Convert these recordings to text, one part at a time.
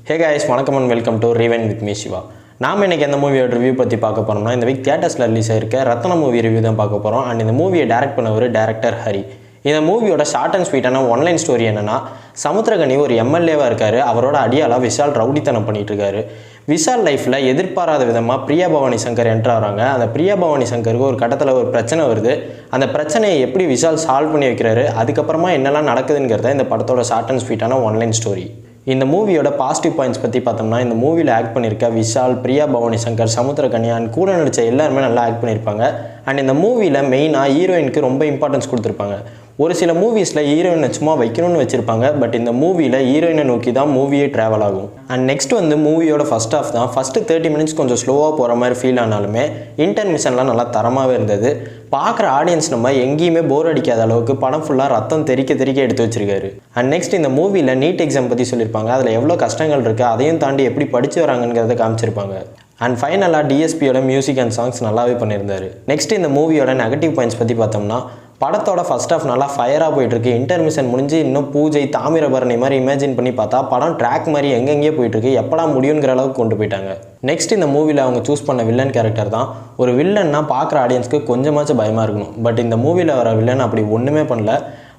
Hey guys, வணக்கம் and welcome to Rewind with me Shiva. நாம இன்னைக்கு இந்த மூவியோட ரிவ்யூ பத்தி பார்க்க போறோம்னா இந்த வீக் தியேட்டர்ஸ்ல ரிலீஸ் ஆயிருக்க ரத்ன மூவி ரிவ்யூ தான் பார்க்க போறோம். அண்ட் இந்த மூவியை டைரக்ட் பண்ணவர் டைரக்டர் ஹரி. இந்த மூவியோட ஷார்ட் அண்ட் ஸ்வீட்டான ஒன்லைன் ஸ்டோரி என்னன்னா சமுத்திரகனி ஒரு எம்எல்ஏவா இருக்காரு. அவரோட அடியாளா விஷால் ரவுடித்தனம் பண்ணிட்டு இருக்காரு. விஷால் லைஃப்ல எதிர்பாராத விதமா பிரியா பவானி சங்கர் என்டர் ஆகிறாங்க. அந்த பிரியா பவானி சங்கருக்கு ஒரு கட்டத்தில் ஒரு பிரச்சனை வருது. அந்த பிரச்சனையை எப்படி விஷால் சால்வ் பண்ணி வைக்கிறாரு, அதுக்கப்புறமா என்னெல்லாம் நடக்குதுங்கிறத இந்த படத்தோட ஷார்ட் அண்ட் ஸ்வீட்டான ஒன்லைன் ஸ்டோரி. இந்த மூவியோட பாசிட்டிவ் பாயிண்ட்ஸ் பற்றி பார்த்தோம்னா இந்த மூவியில் ஆக்ட் பண்ணியிருக்க விஷால், பிரியா பவானி சங்கர், சமுத்திரகனி அண்ட் கூட நடித்த எல்லாருமே நல்லா ஆக்ட் பண்ணியிருப்பாங்க. அண்ட் இந்த மூவியில் மெயினாக ஹீரோயினுக்கு ரொம்ப இம்பார்ட்டன்ஸ் கொடுத்துருப்பாங்க. ஒரு சில மூவிஸில் ஹீரோயினை சும்மா வைக்கணும்னு வச்சுருப்பாங்க. பட் இந்த மூவியில் ஹீரோயினை நோக்கி தான் மூவியே ட்ராவல் ஆகும். அண்ட் நெக்ஸ்ட் மூவியோட ஃபர்ஸ்ட் ஹாஃப் தான். ஃபஸ்ட்டு 30 மினிட்ஸ் கொஞ்சம் ஸ்லோவாக போகிற மாதிரி ஃபீல் ஆனாலுமே இன்டர்மிஷன்லாம் நல்லா தரமாகவே இருந்தது. பார்க்குற ஆடியன்ஸ் நம்ம எங்கேயுமே போர் அடிக்காத அளவுக்கு படம் ஃபுல்லாக ரத்தம் தெறிக்க எடுத்து வச்சிருக்காரு. அண்ட் நெக்ஸ்ட் இந்த மூவியில் நீட் எக்ஸாம் பற்றி சொல்லியிருப்பாங்க. அதில் எவ்வளோ கஷ்டங்கள் இருக்குது, அதையும் தாண்டி எப்படி படித்து வராங்கங்கிறத காமிச்சிருப்பாங்க. அண்ட் ஃபைனலாக டிஎஸ்பியோட மியூசிக் அண்ட் சாங்ஸ் நல்லாவே பண்ணியிருந்தாரு. நெக்ஸ்ட் இந்த மூவியோட நெகட்டிவ் பாயிண்ட்ஸ் பற்றி பார்த்தோம்னா படத்தோட ஃபர்ஸ்ட் ஹாஃப் நல்லா ஃபயராக போயிட்டுருக்கு. இன்டர்மிஷன் முடிஞ்சு இன்னும் பூஜை, தாமிரபரணி மாதிரி இமேஜின் பண்ணி பார்த்தா படம் ட்ராக் மாதிரி எங்கெங்கேயே போயிட்டுருக்கு. எப்படா முடியுங்கிற அளவுக்கு கொண்டு போயிட்டாங்க. நெக்ஸ்ட் இந்த மூவியில் அவங்க சூஸ் பண்ண வில்லன் கேரக்டர் தான். ஒரு வில்லன்னா பார்க்குற ஆடியன்ஸ்க்கு கொஞ்சமாச்சும் பயமாக இருக்கணும். பட் இந்த மூவியில் வர வில்லன் அப்படி ஒன்றுமே பண்ணல.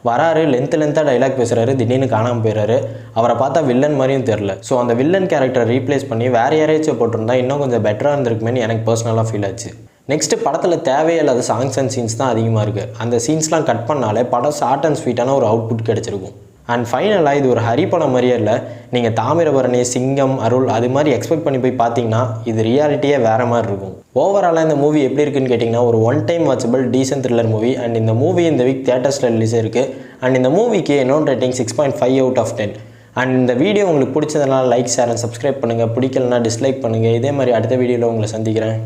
வராரு, லென்த்தாக டைலாக் பேசுகிறாரு, திடீர்னு காணாமல் போயிடுறாரு. அவரை பார்த்தா வில்லன் மாதிரியும் தெரில. ஸோ அந்த வில்லன் கேரக்டரை ரீப்ளேஸ் பண்ணி வேறு யாரையாச்சும் போட்டிருந்தா இன்னும் கொஞ்சம் பெட்டராக இருந்திருக்குமேனு எனக்கு பர்சனலாக ஃபீல் ஆச்சு. நெக்ஸ்ட் படத்தில் தேவையில்லாத சாங்ஸ் அண்ட் சீன்ஸ் தான் அதிகமாக இருக்குது. அந்த சீன்ஸ்லாம் கட் பண்ணாலே படம் ஷார்ட் அண்ட் ஸ்வீட்டான ஒரு அவுட்புட் கிடச்சிருக்கும். அண்ட் ஃபைனலாக இது ஒரு ஹரி படம் மாதிரியே இல்லை. நீங்கள் தாமிரபரணி, சிங்கம், அருள் அது மாதிரி எக்ஸ்பெக்ட் பண்ணி போய் பார்த்தீங்கன்னா இது ரியாலிட்டியே வேறு மாதிரி இருக்கும். ஓவராலாக இந்த மூவி எப்படி இருக்குன்னு கேட்டிங்கன்னா ஒரு one time watchable decent thriller movie. And இந்த மூவி இந்த வீக் தியேட்டர்ஸில் ரிலீஸ் இருக்குது. அண்ட் இந்த மூவிக்கு என்னோட ரேட்டிங் 6.5 out of 10. அண்ட் இந்த வீடியோ உங்களுக்கு பிடிச்சதுனால லைக், ஷேர் அண்ட் சப்ஸ்கிரைப் பண்ணுங்கள். பிடிக்கலனா டிஸ்லைக் பண்ணுங்கள். இதே மாதிரி அடுத்த வீடியோவில் உங்களை சந்திக்கிறேன்.